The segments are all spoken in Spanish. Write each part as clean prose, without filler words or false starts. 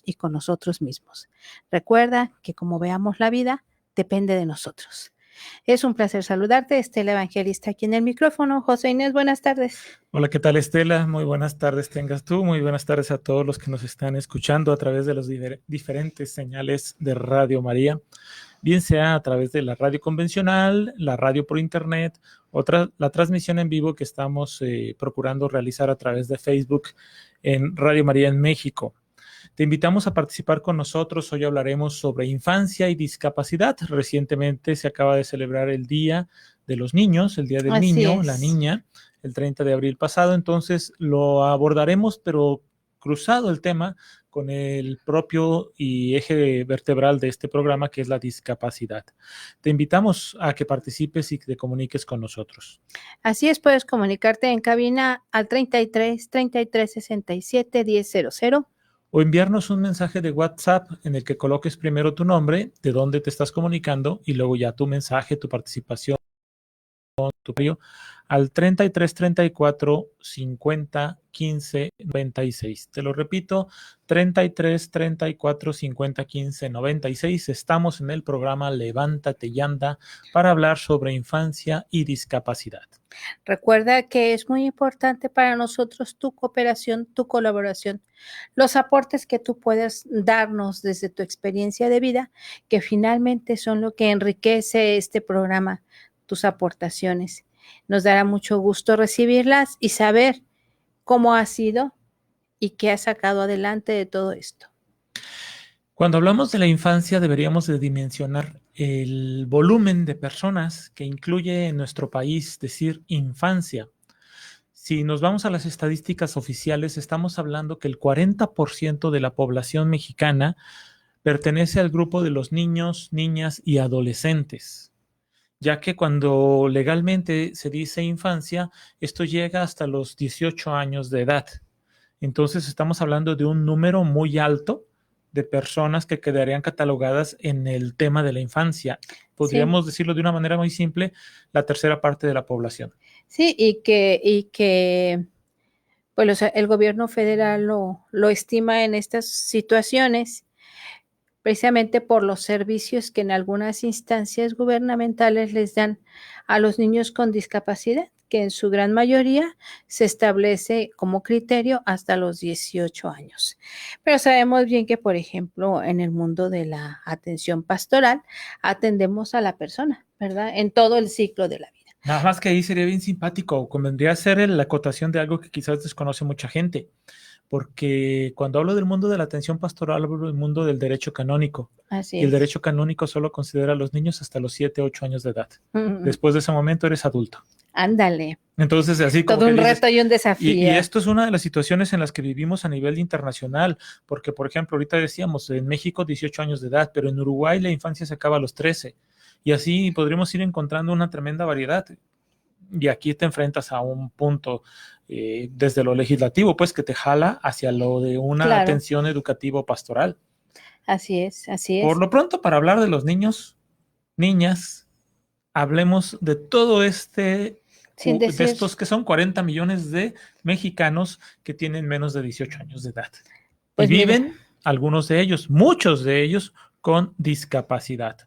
y con nosotros mismos. Recuerda que como veamos la vida, depende de nosotros. Es un placer saludarte, Estela Evangelista, aquí en el micrófono. José Inés, buenas tardes. Hola, ¿qué tal, Estela? Muy buenas tardes tengas tú. Muy buenas tardes a todos los que nos están escuchando a través de las diferentes señales de Radio María, bien sea a través de la radio convencional, la radio por internet, la transmisión en vivo que estamos procurando realizar a través de Facebook en Radio María en México. Te invitamos a participar con nosotros. Hoy hablaremos sobre infancia y discapacidad. Recientemente se acaba de celebrar el Día de los Niños, el Día del Niño, la niña, el 30 de abril pasado. Entonces lo abordaremos, pero cruzado el tema con el propio y eje vertebral de este programa, que es la discapacidad. Te invitamos a que participes y que te comuniques con nosotros. Así es, puedes comunicarte en cabina al 33 67 1000 o enviarnos un mensaje de WhatsApp en el que coloques primero tu nombre, de dónde te estás comunicando, y luego ya tu mensaje, tu participación, tu apoyo, al 33 34 50 15 96. Te lo repito, 33 34 50 15 96. Estamos en el programa Levántate y Anda para hablar sobre infancia y discapacidad. Recuerda que es muy importante para nosotros tu cooperación, tu colaboración, los aportes que tú puedes darnos desde tu experiencia de vida, que finalmente son lo que enriquece este programa, tus aportaciones. Nos dará mucho gusto recibirlas y saber cómo ha sido y qué has sacado adelante de todo esto. Cuando hablamos de la infancia, deberíamos de dimensionar el volumen de personas que incluye en nuestro país decir infancia. Si nos vamos a las estadísticas oficiales, estamos hablando que el 40% de la población mexicana pertenece al grupo de los niños, niñas y adolescentes, ya que cuando legalmente se dice infancia, esto llega hasta los 18 años de edad. Entonces estamos hablando de un número muy alto de personas que quedarían catalogadas en el tema de la infancia. Podríamos decirlo de una manera muy simple, la tercera parte de la población. Sí, y que pues, el gobierno federal lo estima en estas situaciones precisamente por los servicios que en algunas instancias gubernamentales les dan a los niños con discapacidad, que en su gran mayoría se establece como criterio hasta los 18 años. Pero sabemos bien que, por ejemplo, en el mundo de la atención pastoral, atendemos a la persona, ¿verdad? En todo el ciclo de la vida. Nada más que ahí sería bien simpático, convendría hacer la acotación de algo que quizás desconoce mucha gente, porque cuando hablo del mundo de la atención pastoral, hablo del mundo del derecho canónico. Así y el derecho canónico solo considera a los niños hasta los 7, 8 años de edad. Después de ese momento eres adulto. Ándale. Entonces, así como todo un dices, reto y un desafío. Y esto es una de las situaciones en las que vivimos a nivel internacional, porque, por ejemplo, ahorita decíamos, en México 18 años de edad, pero en Uruguay la infancia se acaba a los 13. Y así podríamos ir encontrando una tremenda variedad. Y aquí te enfrentas a un punto desde lo legislativo, pues que te jala hacia lo de una atención educativa pastoral. Así es, así es. Por lo pronto, para hablar de los niños, niñas, hablemos de todo de estos que son 40 millones de mexicanos que tienen menos de 18 años de edad. Pues y viven, algunos de ellos, muchos de ellos, con discapacidad.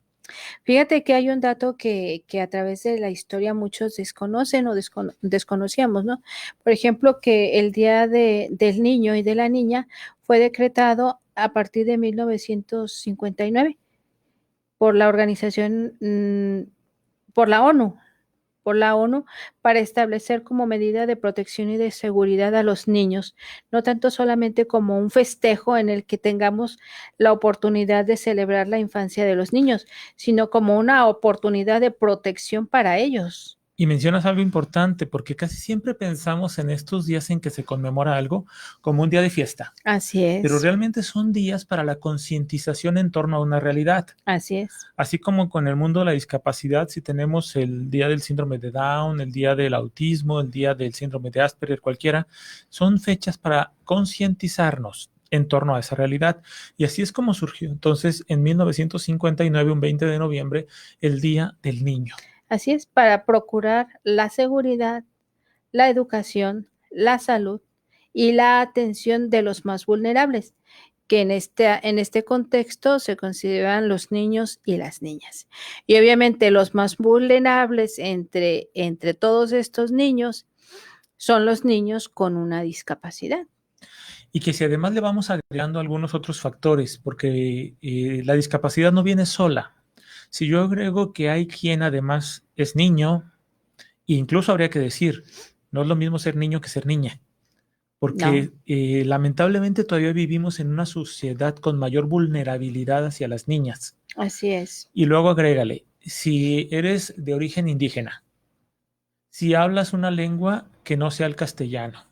Fíjate que hay un dato que a través de la historia muchos desconocen o desconocíamos, ¿no? Por ejemplo, que el Día del Niño y de la Niña fue decretado a partir de 1959 por la organización, por la ONU, para establecer como medida de protección y de seguridad a los niños, no tanto solamente como un festejo en el que tengamos la oportunidad de celebrar la infancia de los niños, sino como una oportunidad de protección para ellos. Y mencionas algo importante, porque casi siempre pensamos en estos días en que se conmemora algo como un día de fiesta. Así es. Pero realmente son días para la concientización en torno a una realidad. Así es. Así como con el mundo de la discapacidad, si tenemos el día del síndrome de Down, el día del autismo, el día del síndrome de Asperger, cualquiera, son fechas para concientizarnos en torno a esa realidad. Y así es como surgió entonces en 1959, un 20 de noviembre, el Día del Niño. Así es, para procurar la seguridad, la educación, la salud y la atención de los más vulnerables. que en este contexto se consideran los niños y las niñas. Y obviamente los más vulnerables entre todos estos niños son los niños con una discapacidad. Y que si además le vamos agregando algunos otros factores, porque la discapacidad no viene sola. Si yo agrego que hay quien además es niño, e incluso habría que decir, no es lo mismo ser niño que ser niña, porque No. lamentablemente todavía vivimos en una sociedad con mayor vulnerabilidad hacia las niñas. Así es. Y luego agrégale, si eres de origen indígena, si hablas una lengua que no sea el castellano,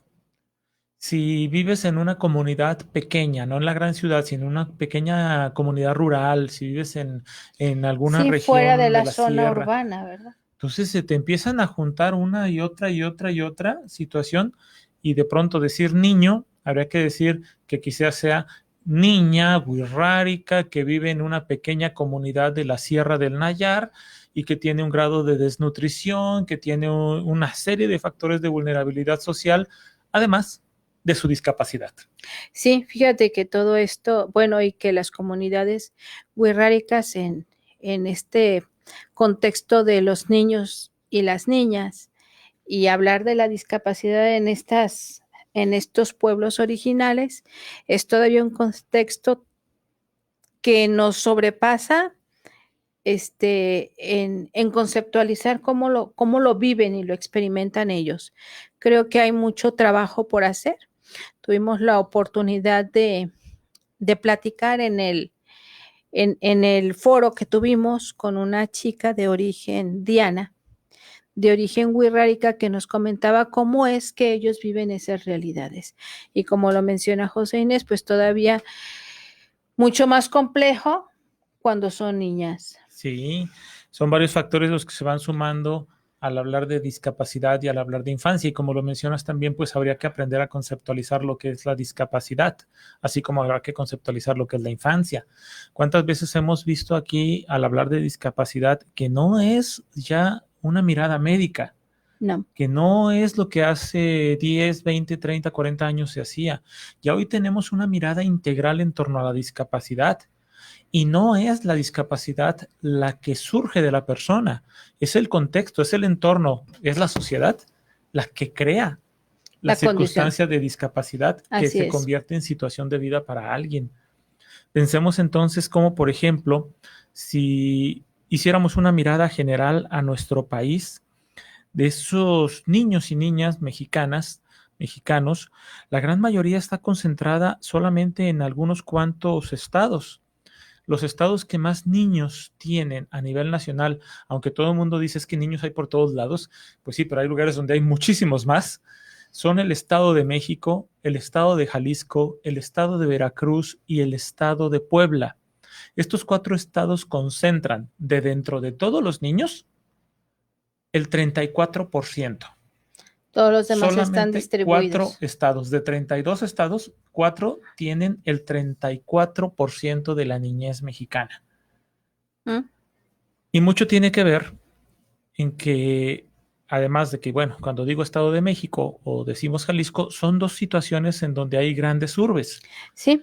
si vives en una comunidad pequeña, no en la gran ciudad, sino en una pequeña comunidad rural, si vives en alguna Sí, fuera de región de la la zona sierra, urbana, ¿verdad? entonces se te empiezan a juntar una y otra y otra y otra situación y de pronto decir niño, habría que decir que quizás sea niña wixárika que vive en una pequeña comunidad de la Sierra del Nayar y que tiene un grado de desnutrición, que tiene una serie de factores de vulnerabilidad social, además de su discapacidad. Sí, fíjate que todo esto, bueno, y que las comunidades wixárikas en este contexto de los niños y las niñas, y hablar de la discapacidad en estos pueblos originales, es todavía un contexto que nos sobrepasa, en conceptualizar cómo lo viven y lo experimentan ellos. Creo que hay mucho trabajo por hacer. Tuvimos la oportunidad de platicar en el foro que tuvimos con una chica de origen Diana, de origen wixárika, que nos comentaba cómo es que ellos viven esas realidades. Y como lo menciona José Inés, pues todavía mucho más complejo cuando son niñas. Sí, son varios factores los que se van sumando al hablar de discapacidad y al hablar de infancia. Y como lo mencionas también, pues habría que aprender a conceptualizar lo que es la discapacidad, así como habrá que conceptualizar lo que es la infancia. ¿Cuántas veces hemos visto aquí al hablar de discapacidad que no es ya una mirada médica? No. Que no es lo que hace 10, 20, 30, 40 años se hacía. Ya hoy tenemos una mirada integral en torno a la discapacidad. Y no es la discapacidad la que surge de la persona, es el contexto, es el entorno, es la sociedad la que crea la La condición. circunstancia de discapacidad que Así se es. convierte en situación de vida para alguien. Pensemos entonces como, por ejemplo, si hiciéramos una mirada general a nuestro país, de esos niños y niñas mexicanos, la gran mayoría está concentrada solamente en algunos cuantos estados. Los estados que más niños tienen a nivel nacional, aunque todo el mundo dice es que niños hay por todos lados, pues sí, pero hay lugares donde hay muchísimos más, son el estado de México, el estado de Jalisco, el estado de Veracruz y el estado de Puebla. Estos cuatro estados concentran de dentro de todos los niños el 34%. Todos los demás están Solamente cuatro distribuidos. estados, de 32 estados, cuatro tienen el 34% de la niñez mexicana. ¿Mm? Y mucho tiene que ver en que, además de que, bueno, cuando digo Estado de México o decimos Jalisco, son dos situaciones en donde hay grandes urbes, Sí,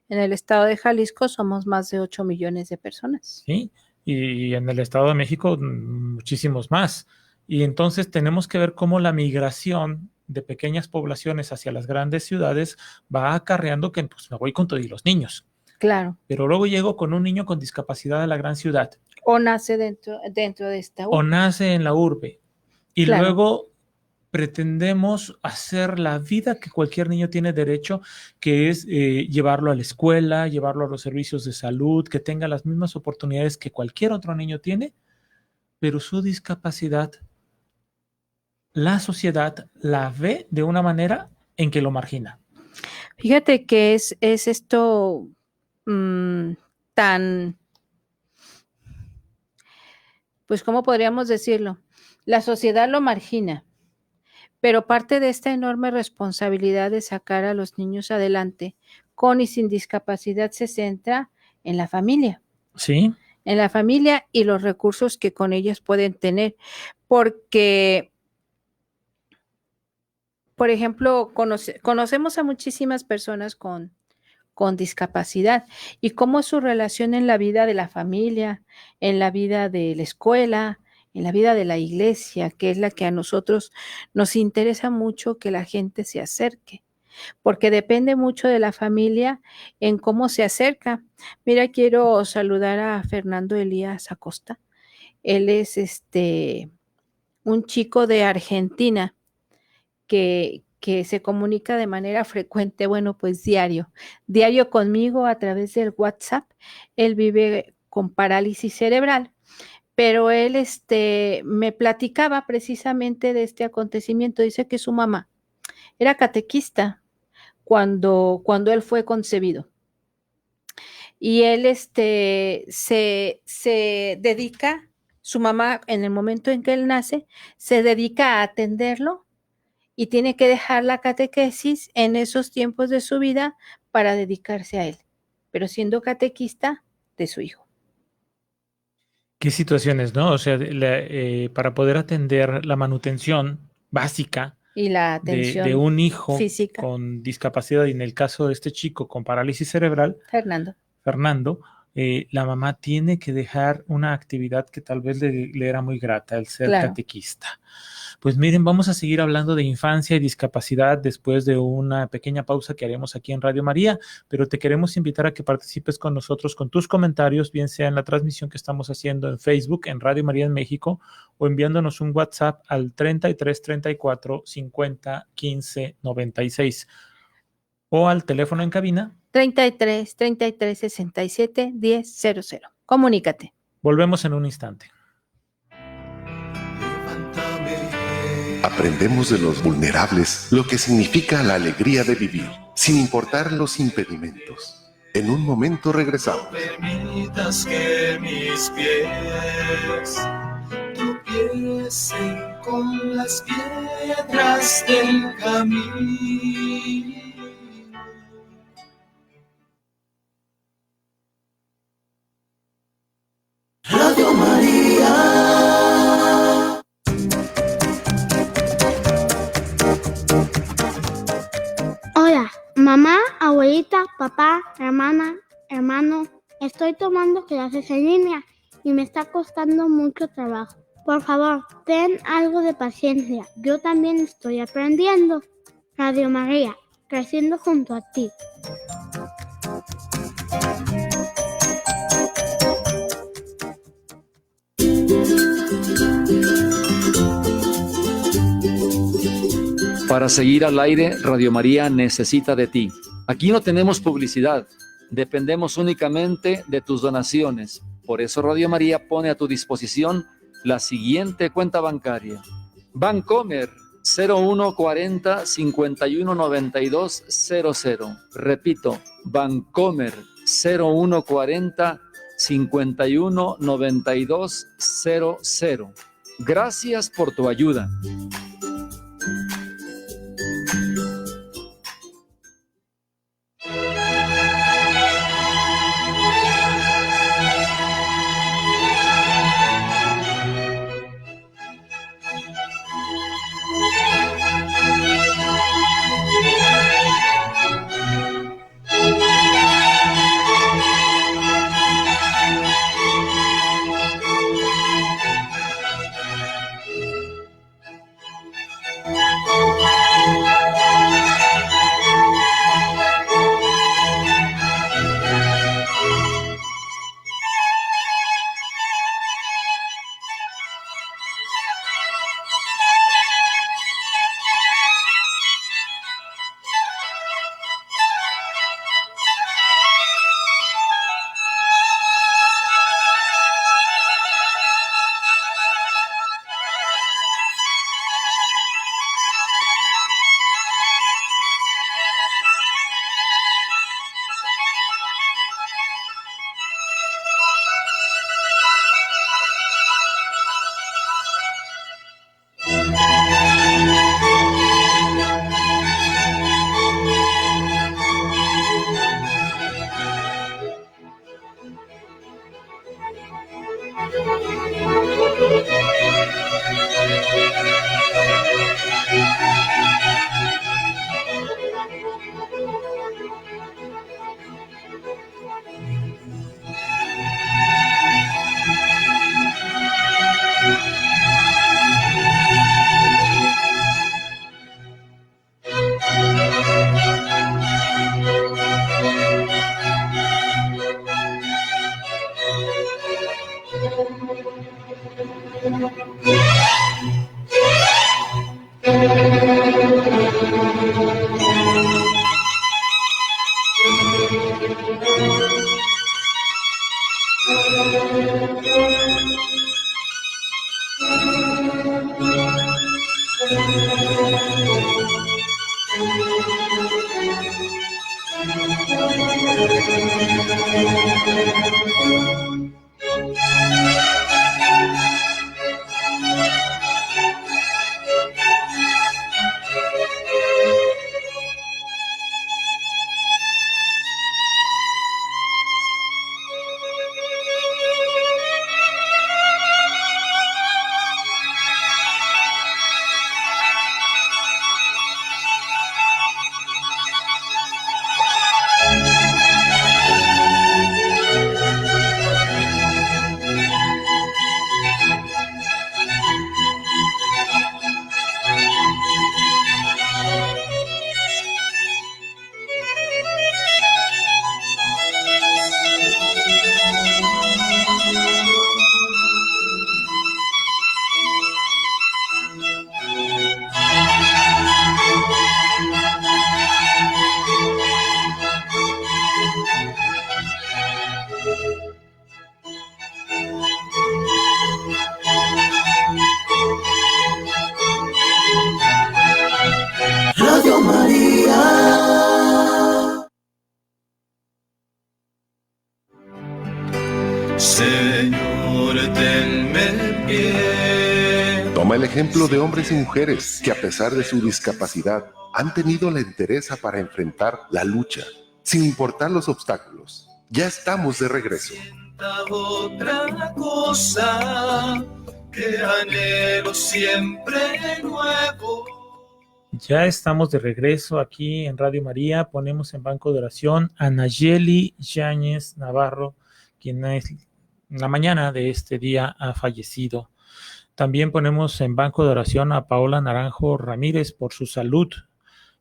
en el estado de Jalisco somos más de 8 millones de personas. ¿sí? Y en el Estado de México muchísimos más. Y entonces tenemos que ver cómo la migración de pequeñas poblaciones hacia las grandes ciudades va acarreando que pues, me voy con todos los niños. Claro. Pero luego llego con un niño con discapacidad a la gran ciudad. O nace dentro de esta O urbe. nace en la urbe. Y Claro. luego pretendemos hacer la vida que cualquier niño tiene derecho, que es llevarlo a la escuela, llevarlo a los servicios de salud, que tenga las mismas oportunidades que cualquier otro niño tiene, pero su discapacidad, la sociedad la ve de una manera en que lo margina. Fíjate que es esto mmm, tan, pues, ¿cómo podríamos decirlo? La sociedad lo margina, pero parte de esta enorme responsabilidad de sacar a los niños adelante con y sin discapacidad se centra en la familia. ¿Sí? En la familia y los recursos que con ellas pueden tener, porque, por ejemplo, conocemos a muchísimas personas con discapacidad y cómo es su relación en la vida de la familia, en la vida de la escuela, en la vida de la iglesia, que es la que a nosotros nos interesa mucho que la gente se acerque, porque depende mucho de la familia en cómo se acerca. Mira, quiero saludar a Fernando Elías Acosta. Él es un chico de Argentina que se comunica de manera frecuente, bueno, pues diario conmigo a través del WhatsApp. Él vive con parálisis cerebral, pero él me platicaba precisamente de este acontecimiento. Dice que su mamá era catequista cuando él fue concebido. Y él se dedica, su mamá en el momento en que él nace, se dedica a atenderlo y tiene que dejar la catequesis en esos tiempos de su vida para dedicarse a él, pero siendo catequista de su hijo. ¿Qué situaciones, no? O sea, para poder atender la manutención básica Y la de atención un hijo física, con discapacidad, y en el caso de este chico con parálisis cerebral, Fernando. Fernando, la mamá tiene que dejar una actividad que tal vez le era muy grata, el ser Claro. catequista. Pues miren, vamos a seguir hablando de infancia y discapacidad después de una pequeña pausa que haremos aquí en Radio María, pero te queremos invitar a que participes con nosotros con tus comentarios, bien sea en la transmisión que estamos haciendo en Facebook, en Radio María en México, o enviándonos un WhatsApp al 33 34 50 15 96 o al teléfono en cabina 33 33 67 10 00. Comunícate. Volvemos en un instante. Aprendemos de los vulnerables lo que significa la alegría de vivir, sin importar los impedimentos. En un momento regresamos. No permitas que mis pies tropiecen con las piedras del camino. Radio María. Hola, mamá, abuelita, papá, hermana, hermano. Estoy tomando clases en línea y me está costando mucho trabajo. Por favor, ten algo de paciencia. Yo también estoy aprendiendo. Radio María, creciendo junto a ti. Para seguir al aire, Radio María necesita de ti. Aquí no tenemos publicidad, dependemos únicamente de tus donaciones. Por eso Radio María pone a tu disposición la siguiente cuenta bancaria. Bancomer 0140 5192 00. Repito, Bancomer 0140 5192 00. Gracias por tu ayuda. Radio María. Señor, tenme pie. Toma el ejemplo de hombres y mujeres que a pesar de su discapacidad han tenido la entereza para enfrentar la lucha, sin importar los obstáculos. Ya estamos de regreso. Otra cosa que anhelo siempre nuevo. Ya estamos de regreso aquí en Radio María. Ponemos en banco de oración a Nayeli Yáñez Navarro, quien en la mañana de este día ha fallecido. También ponemos en banco de oración a Paola Naranjo Ramírez por su salud.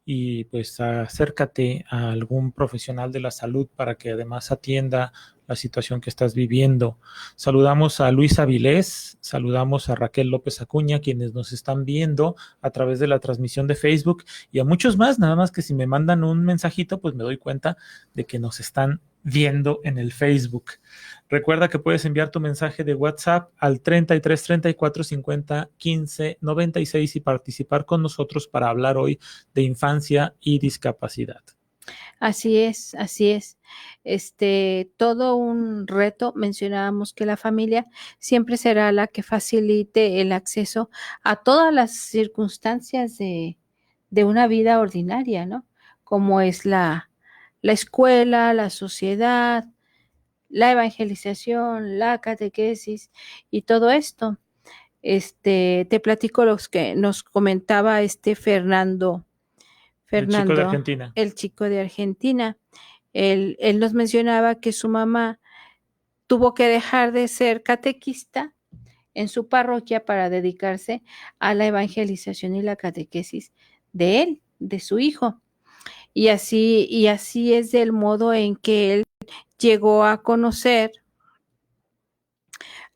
Y pues acércate a algún profesional de la salud para que además atienda la situación que estás viviendo. Saludamos a Luis Avilés, saludamos a Raquel López Acuña, quienes nos están viendo a través de la transmisión de Facebook, y a muchos más, nada más que si me mandan un mensajito, pues me doy cuenta de que nos están viendo en el Facebook. Recuerda que puedes enviar tu mensaje de WhatsApp al 33 34 50 15 96 y participar con nosotros para hablar hoy de infancia y discapacidad. Así es, así es. Todo un reto. Mencionábamos que la familia siempre será la que facilite el acceso a todas las circunstancias de una vida ordinaria, ¿no? Como es la escuela, la sociedad, la evangelización, la catequesis y todo esto. Te platico los que nos comentaba Fernando, el chico de Argentina. El chico de Argentina. Él nos mencionaba que su mamá tuvo que dejar de ser catequista en su parroquia para dedicarse a la evangelización y la catequesis de él, de su hijo. Y así es del modo en que él llegó a conocer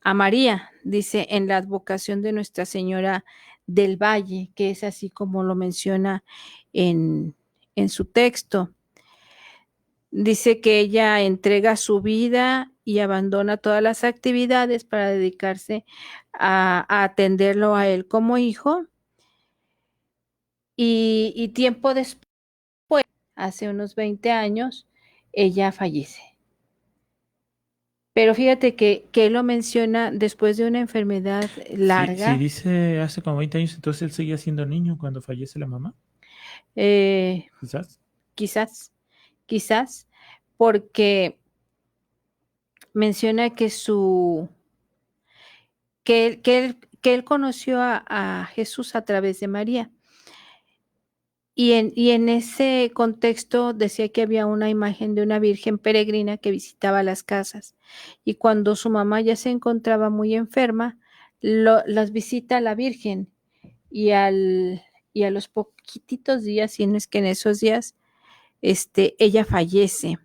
a María, dice, en la advocación de Nuestra Señora del Valle, que es así como lo menciona en su texto. Dice que ella entrega su vida y abandona todas las actividades para dedicarse a atenderlo a él como hijo. Y tiempo después, hace unos 20 años, ella fallece. Pero fíjate que él lo menciona después de una enfermedad larga. Sí, dice hace como 20 años, entonces él seguía siendo niño cuando fallece la mamá. Quizás, porque menciona que él conoció a Jesús a través de María. Y en ese contexto decía que había una imagen de una virgen peregrina que visitaba las casas. Y cuando su mamá ya se encontraba muy enferma, las visita la virgen. Y a los poquititos días, si no es que en esos días, ella fallece.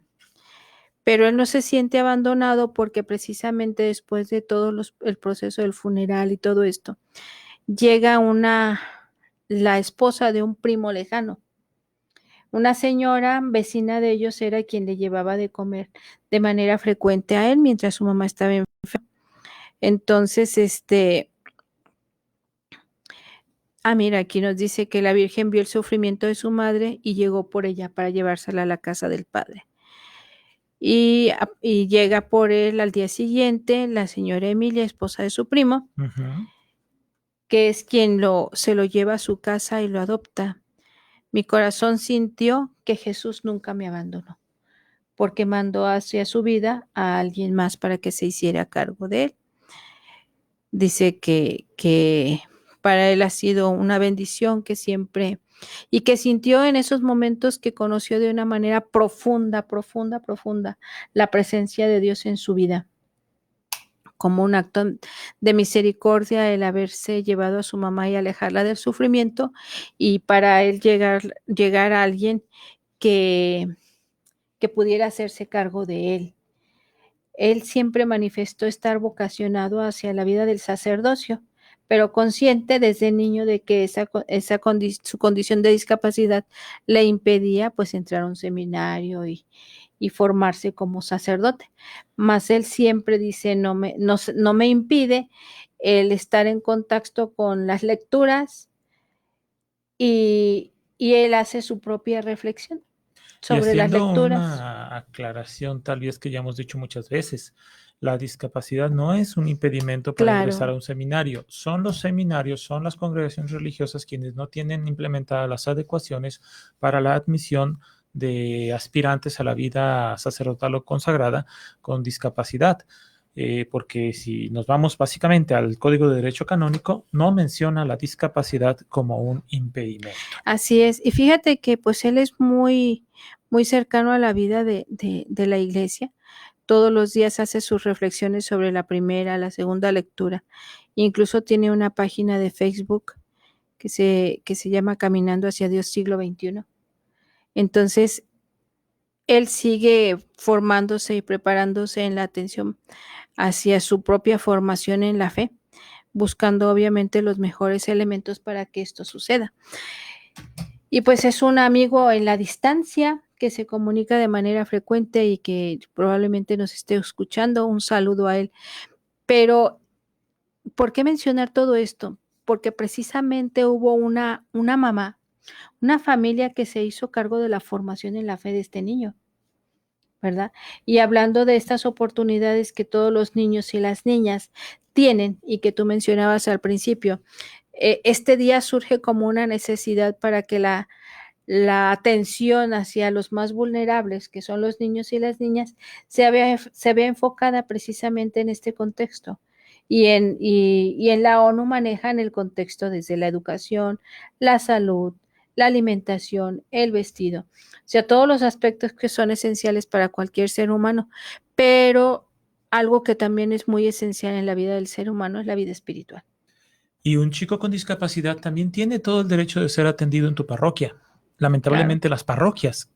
Pero él no se siente abandonado porque precisamente después de todo el proceso del funeral y todo esto, llega la esposa de un primo lejano, una señora vecina de ellos era quien le llevaba de comer de manera frecuente a él mientras su mamá estaba enferma. Entonces, mira, aquí nos dice que la Virgen vio el sufrimiento de su madre y llegó por ella para llevársela a la casa del Padre. Y llega por él al día siguiente la señora Emilia, esposa de su primo, que es quien se lo lleva a su casa y lo adopta. Mi corazón sintió que Jesús nunca me abandonó, porque mandó hacia su vida a alguien más para que se hiciera cargo de él. Dice que para él ha sido una bendición que siempre, y que sintió en esos momentos que conoció de una manera profunda la presencia de Dios en su vida, como un acto de misericordia el haberse llevado a su mamá y alejarla del sufrimiento, y para él llegar a alguien que pudiera hacerse cargo de él. Él siempre manifestó estar vocacionado hacia la vida del sacerdocio, pero consciente desde niño de que su condición de discapacidad le impedía pues entrar a un seminario y formarse como sacerdote. Mas él siempre dice, no me impide el estar en contacto con las lecturas, y él hace su propia reflexión sobre las lecturas. Una aclaración tal vez que ya hemos dicho muchas veces, la discapacidad no es un impedimento para ingresar a un seminario. Son los seminarios, son las congregaciones religiosas quienes no tienen implementadas las adecuaciones para la admisión de aspirantes a la vida sacerdotal o consagrada con discapacidad. Porque si nos vamos básicamente al Código de Derecho Canónico, no menciona la discapacidad como un impedimento. Así es, y fíjate que pues él es muy cercano a la vida de la iglesia. Todos los días hace sus reflexiones sobre la primera, la segunda lectura. Incluso tiene una página de Facebook que se llama Caminando hacia Dios siglo XXI. Entonces, él sigue formándose y preparándose en la atención hacia su propia formación en la fe, buscando obviamente los mejores elementos para que esto suceda. Y pues es un amigo en la distancia que se comunica de manera frecuente y que probablemente nos esté escuchando. Un saludo a él. Pero, ¿por qué mencionar todo esto? Porque precisamente hubo una mamá, una familia que se hizo cargo de la formación en la fe de este niño, ¿verdad? Y hablando de estas oportunidades que todos los niños y las niñas tienen y que tú mencionabas al principio, este día surge como una necesidad para que la atención hacia los más vulnerables, que son los niños y las niñas, se vea enfocada precisamente en este contexto. Y en la ONU manejan el contexto desde la educación, la salud, la alimentación, el vestido, o sea, todos los aspectos que son esenciales para cualquier ser humano, pero algo que también es muy esencial en la vida del ser humano es la vida espiritual. Y un chico con discapacidad también tiene todo el derecho de ser atendido en tu parroquia. Lamentablemente, las parroquias,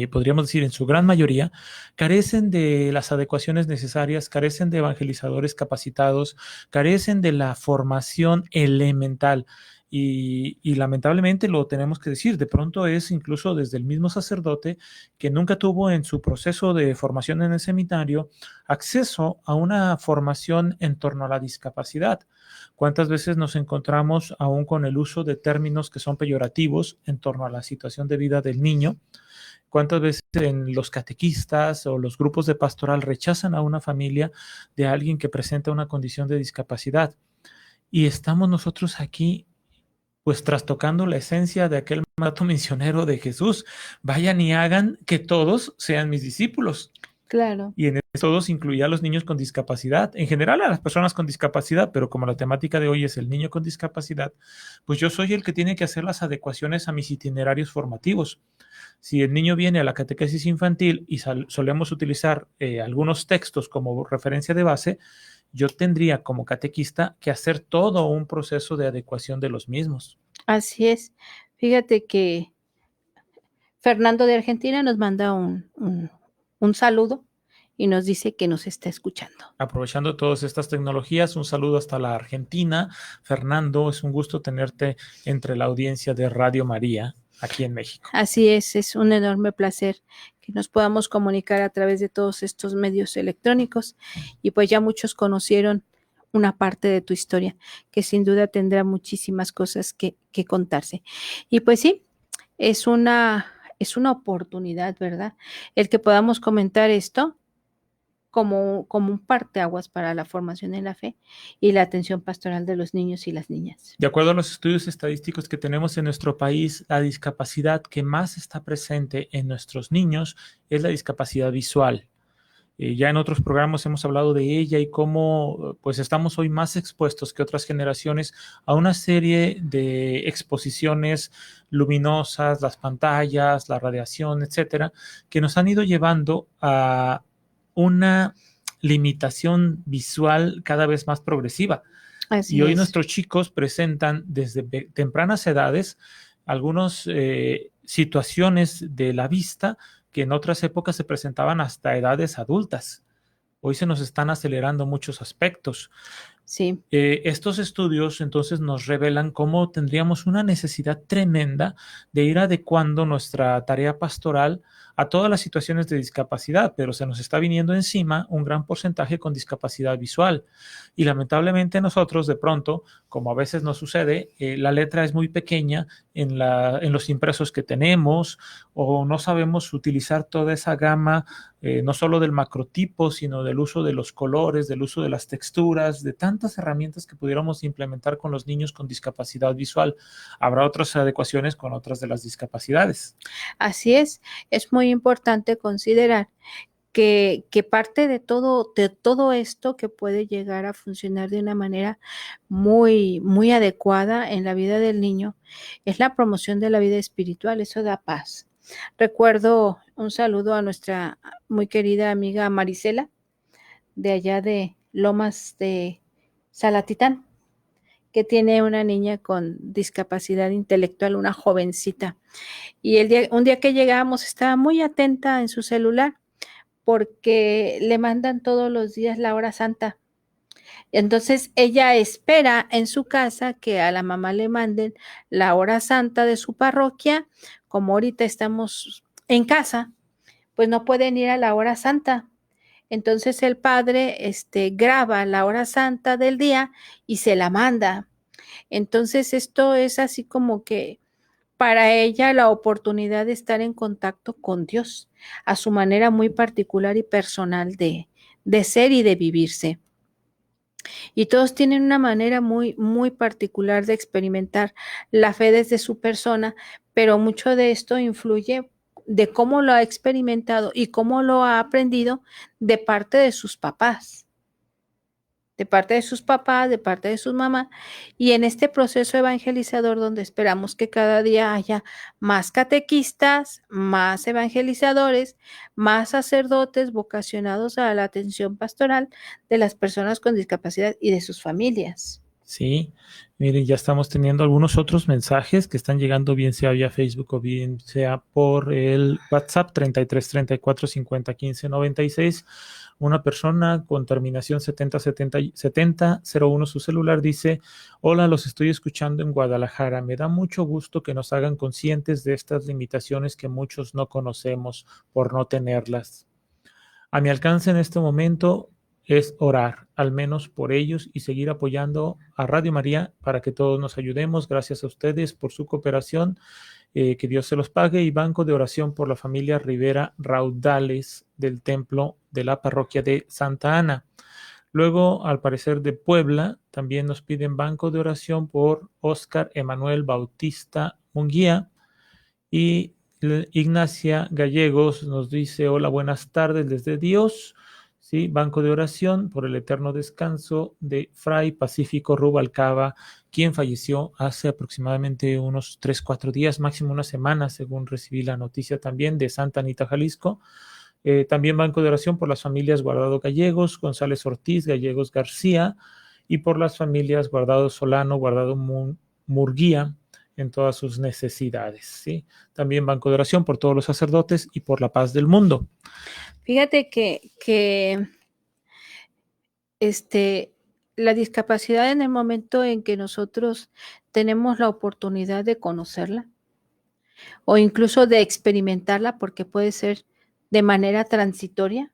podríamos decir en su gran mayoría, carecen de las adecuaciones necesarias, carecen de evangelizadores capacitados, carecen de la formación elemental. Y lamentablemente lo tenemos que decir, de pronto es incluso desde el mismo sacerdote que nunca tuvo en su proceso de formación en el seminario acceso a una formación en torno a la discapacidad. ¿Cuántas veces nos encontramos aún con el uso de términos que son peyorativos en torno a la situación de vida del niño? ¿Cuántas veces en los catequistas o los grupos de pastoral rechazan a una familia de alguien que presenta una condición de discapacidad? Y estamos nosotros aquí pues trastocando la esencia de aquel mandato misionero de Jesús. Vayan y hagan que todos sean mis discípulos. Claro. Y en todos incluía a los niños con discapacidad, en general a las personas con discapacidad, pero como la temática de hoy es el niño con discapacidad, pues yo soy el que tiene que hacer las adecuaciones a mis itinerarios formativos. Si el niño viene a la catequesis infantil y solemos utilizar algunos textos como referencia de base, yo tendría como catequista que hacer todo un proceso de adecuación de los mismos. Así es. Fíjate que Fernando de Argentina nos manda un saludo y nos dice que nos está escuchando. Aprovechando todas estas tecnologías, un saludo hasta la Argentina. Fernando, es un gusto tenerte entre la audiencia de Radio María. aquí en México. Así es un enorme placer que nos podamos comunicar a través de todos estos medios electrónicos y pues ya muchos conocieron una parte de tu historia que sin duda tendrá muchísimas cosas que contarse. Y pues sí, es una oportunidad, ¿verdad? El que podamos comentar esto como un parteaguas para la formación en la fe y la atención pastoral de los niños y las niñas. De acuerdo a los estudios estadísticos que tenemos en nuestro país, la discapacidad que más está presente en nuestros niños es la discapacidad visual. Ya en otros programas hemos hablado de ella y cómo pues estamos hoy más expuestos que otras generaciones a una serie de exposiciones luminosas, las pantallas, la radiación, etcétera, que nos han ido llevando a una limitación visual cada vez más progresiva. Así Y hoy es. nuestros chicos presentan desde tempranas edades algunas situaciones de la vista que en otras épocas se presentaban hasta edades adultas. Hoy se nos están acelerando muchos aspectos. Sí. Estos estudios entonces nos revelan cómo tendríamos una necesidad tremenda de ir adecuando nuestra tarea pastoral a todas las situaciones de discapacidad, pero se nos está viniendo encima un gran porcentaje con discapacidad visual. Y lamentablemente nosotros de pronto, como a veces nos sucede, la letra es muy pequeña en los impresos que tenemos o no sabemos utilizar toda esa gama, no solo del macrotipo, sino del uso de los colores, del uso de las texturas, de tantas herramientas que pudiéramos implementar con los niños con discapacidad visual. Habrá otras adecuaciones con otras de las discapacidades. Así es muy importante considerar que parte de todo esto que puede llegar a funcionar de una manera muy, muy adecuada en la vida del niño es la promoción de la vida espiritual, eso da paz. Recuerdo un saludo a nuestra muy querida amiga Marisela, de allá de Lomas de Salatitán, que tiene una niña con discapacidad intelectual, una jovencita. Y un día que llegamos estaba muy atenta en su celular porque le mandan todos los días la hora santa. Entonces ella espera en su casa que a la mamá le manden la hora santa de su parroquia. Como ahorita estamos en casa, pues no pueden ir a la hora santa. Entonces el padre graba la hora santa del día y se la manda. Entonces esto es así como que para ella la oportunidad de estar en contacto con Dios a su manera muy particular y personal de ser y de vivirse. Y todos tienen una manera muy, muy particular de experimentar la fe desde su persona, pero mucho de esto influye de cómo lo ha experimentado y cómo lo ha aprendido de parte de sus papás. De parte de sus papás, de parte de sus mamás, y en este proceso evangelizador donde esperamos que cada día haya más catequistas, más evangelizadores, más sacerdotes vocacionados a la atención pastoral de las personas con discapacidad y de sus familias. Sí, miren, ya estamos teniendo algunos otros mensajes que están llegando, bien sea vía Facebook o bien sea por el WhatsApp 33 34 50 15 96. Una persona con terminación 7001 su celular dice: hola, los estoy escuchando en Guadalajara. Me da mucho gusto que nos hagan conscientes de estas limitaciones que muchos no conocemos por no tenerlas. A mi alcance en este momento es orar, al menos por ellos, y seguir apoyando a Radio María para que todos nos ayudemos. Gracias a ustedes por su cooperación. Que Dios se los pague. Y banco de oración por la familia Rivera Raudales del templo de la parroquia de Santa Ana. Luego, al parecer de Puebla, también nos piden banco de oración por Óscar Emanuel Bautista Munguía. Y Ignacia Gallegos nos dice: hola, buenas tardes desde Dios. Sí, banco de oración por el eterno descanso de Fray Pacífico Rubalcaba, quien falleció hace aproximadamente unos 3-4 días, máximo una semana, según recibí la noticia también de Santa Anita, Jalisco. También banco de oración por las familias Guardado Gallegos, González Ortiz, Gallegos García, y por las familias Guardado Solano, Guardado Murguía, en todas sus necesidades, ¿sí? También banco de oración por todos los sacerdotes y por la paz del mundo. Fíjate que la discapacidad, en el momento en que nosotros tenemos la oportunidad de conocerla, o incluso de experimentarla, porque puede ser de manera transitoria,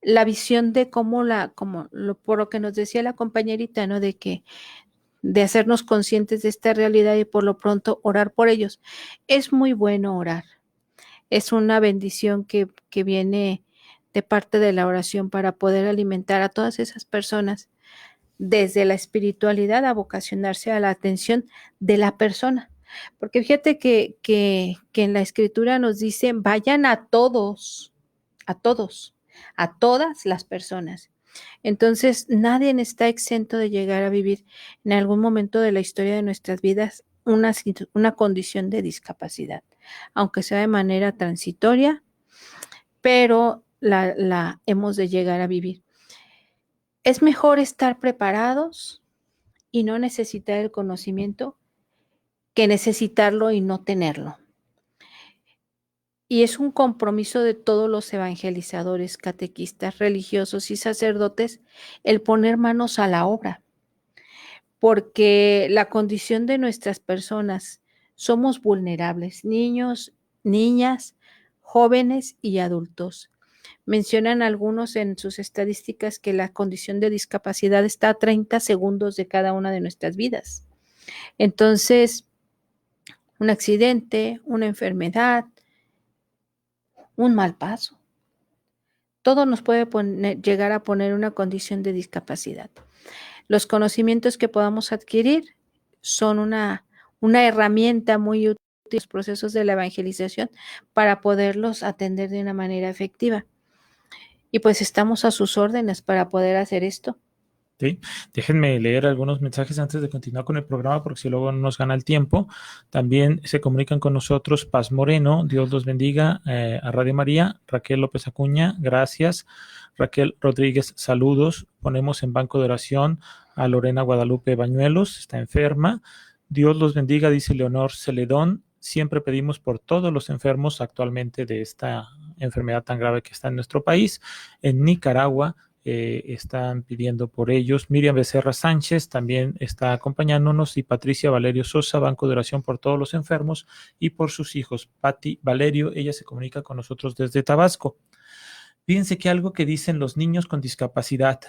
la visión de por lo que nos decía la compañerita, ¿no? De hacernos conscientes de esta realidad y por lo pronto orar por ellos. Es muy bueno orar. Es una bendición que viene de parte de la oración para poder alimentar a todas esas personas desde la espiritualidad a vocacionarse a la atención de la persona. Porque fíjate que en la escritura nos dice, vayan a todos, a todas las personas. Entonces, nadie está exento de llegar a vivir en algún momento de la historia de nuestras vidas una condición de discapacidad, aunque sea de manera transitoria, pero la hemos de llegar a vivir. Es mejor estar preparados y no necesitar el conocimiento que necesitarlo y no tenerlo. Y es un compromiso de todos los evangelizadores, catequistas, religiosos y sacerdotes el poner manos a la obra, porque la condición de nuestras personas, somos vulnerables, niños, niñas, jóvenes y adultos. Mencionan algunos en sus estadísticas que la condición de discapacidad está a 30 segundos de cada una de nuestras vidas. Entonces, un accidente, una enfermedad, un mal paso, todo nos puede llegar a poner una condición de discapacidad. Los conocimientos que podamos adquirir son una herramienta muy útil en los procesos de la evangelización para poderlos atender de una manera efectiva. Y pues estamos a sus órdenes para poder hacer esto. Sí, déjenme leer algunos mensajes antes de continuar con el programa, porque si luego no nos gana el tiempo. También se comunican con nosotros Paz Moreno, Dios los bendiga, a Radio María. Raquel López Acuña, gracias. Raquel Rodríguez, saludos. Ponemos en banco de oración a Lorena Guadalupe Bañuelos, está enferma. Dios los bendiga, dice Leonor Celedón. Siempre pedimos por todos los enfermos actualmente de esta enfermedad tan grave que está en nuestro país. En Nicaragua están pidiendo por ellos. Miriam Becerra Sánchez también está acompañándonos, y Patricia Valerio Sosa, Banco de Oración por todos los enfermos y por sus hijos. Patti Valerio, ella se comunica con nosotros desde Tabasco. Fíjense que algo que dicen los niños con discapacidad,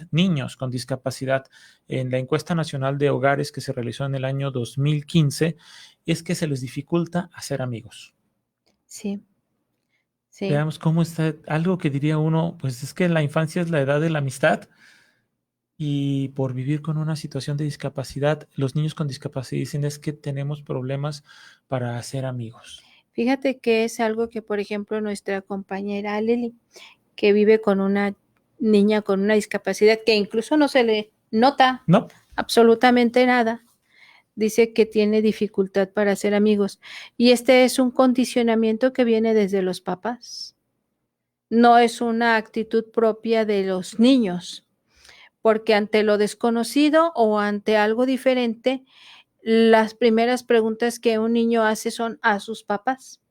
en la encuesta nacional de hogares que se realizó en el año 2015, es que se les dificulta hacer amigos. Sí. Sí. Veamos cómo está. Algo que diría uno, pues es que la infancia es la edad de la amistad, y por vivir con una situación de discapacidad, los niños con discapacidad dicen es que tenemos problemas para hacer amigos. Fíjate que es algo que, por ejemplo, nuestra compañera Lili, que vive con una niña con una discapacidad que incluso no se le nota absolutamente nada, dice que tiene dificultad para hacer amigos. Y este es un condicionamiento que viene desde los papás. No es una actitud propia de los niños, porque ante lo desconocido o ante algo diferente, las primeras preguntas que un niño hace son a sus papás.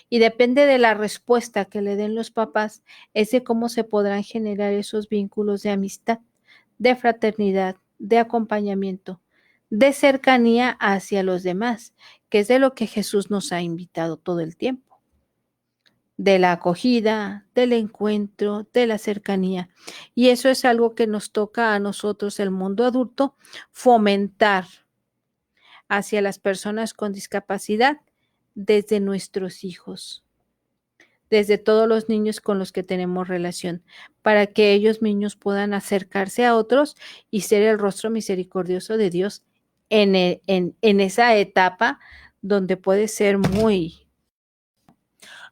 Y depende de la respuesta que le den los papás, es de cómo se podrán generar esos vínculos de amistad, de fraternidad, de acompañamiento, de cercanía hacia los demás, que es de lo que Jesús nos ha invitado todo el tiempo. De la acogida, del encuentro, de la cercanía. Y eso es algo que nos toca a nosotros, el mundo adulto, fomentar hacia las personas con discapacidad desde nuestros hijos, desde todos los niños con los que tenemos relación, para que ellos niños puedan acercarse a otros y ser el rostro misericordioso de Dios en esa etapa donde puede ser muy...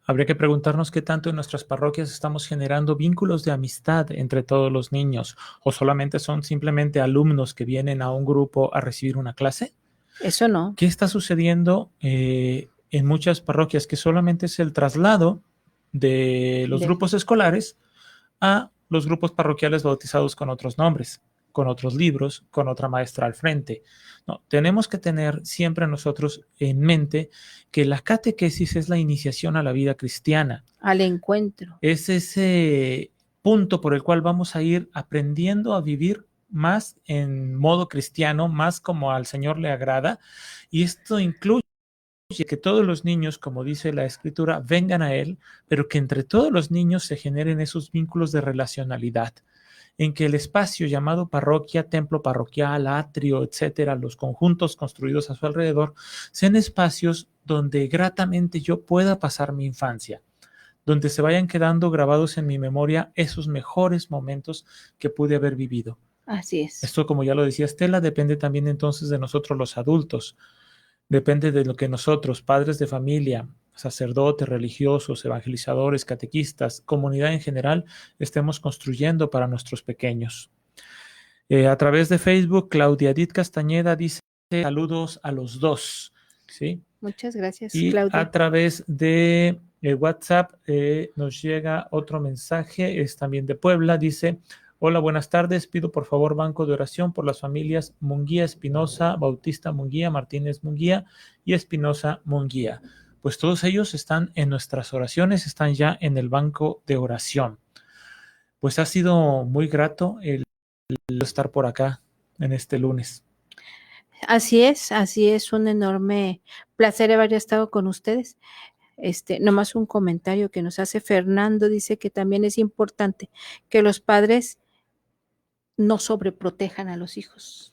Habría que preguntarnos qué tanto en nuestras parroquias estamos generando vínculos de amistad entre todos los niños, o solamente son simplemente alumnos que vienen a un grupo a recibir una clase. Eso no. ¿Qué está sucediendo en muchas parroquias? Que solamente es el traslado de los grupos escolares a los grupos parroquiales bautizados con otros nombres, con otros libros, con otra maestra al frente. No, tenemos que tener siempre nosotros en mente que la catequesis es la iniciación a la vida cristiana. Al encuentro. Es ese punto por el cual vamos a ir aprendiendo a vivir más en modo cristiano, más como al Señor le agrada, y esto incluye que todos los niños, como dice la Escritura, vengan a Él, pero que entre todos los niños se generen esos vínculos de relacionalidad, en que el espacio llamado parroquia, templo parroquial, atrio, etcétera, los conjuntos construidos a su alrededor, sean espacios donde gratamente yo pueda pasar mi infancia, donde se vayan quedando grabados en mi memoria esos mejores momentos que pude haber vivido. Así es. Esto, como ya lo decía Estela, depende también entonces de nosotros los adultos. Depende de lo que nosotros, padres de familia, sacerdotes, religiosos, evangelizadores, catequistas, comunidad en general, estemos construyendo para nuestros pequeños. A través de Facebook, Claudia Edith Castañeda dice saludos a los dos. ¿Sí? Muchas gracias, Y Claudia. a través de WhatsApp nos llega otro mensaje, es también de Puebla, dice: hola, buenas tardes, pido por favor banco de oración por las familias Munguía Espinosa, Bautista Munguía, Martínez Munguía y Espinosa Munguía. Pues todos ellos están en nuestras oraciones, están ya en el banco de oración. Pues ha sido muy grato el estar por acá en este lunes. Así es un enorme placer haber estado con ustedes. Nomás un comentario que nos hace Fernando, dice que también es importante que los padres no sobreprotejan a los hijos.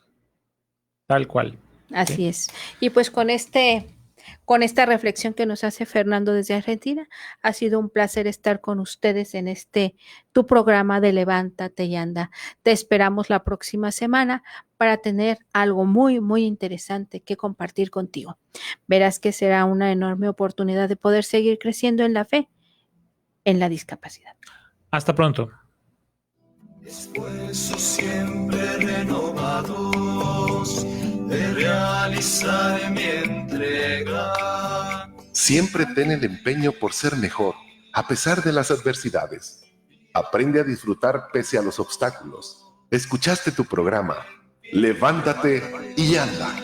Tal cual. Así ¿Sí? es. Y pues con esta reflexión que nos hace Fernando desde Argentina, ha sido un placer estar con ustedes en tu programa de Levántate y Anda. Te esperamos la próxima semana para tener algo muy, muy interesante que compartir contigo. Verás que será una enorme oportunidad de poder seguir creciendo en la fe, en la discapacidad. Hasta pronto. Esfuerzos siempre renovados de realizar mi entrega. Siempre ten el empeño por ser mejor, a pesar de las adversidades. Aprende a disfrutar pese a los obstáculos. Escuchaste tu programa. Levántate y anda.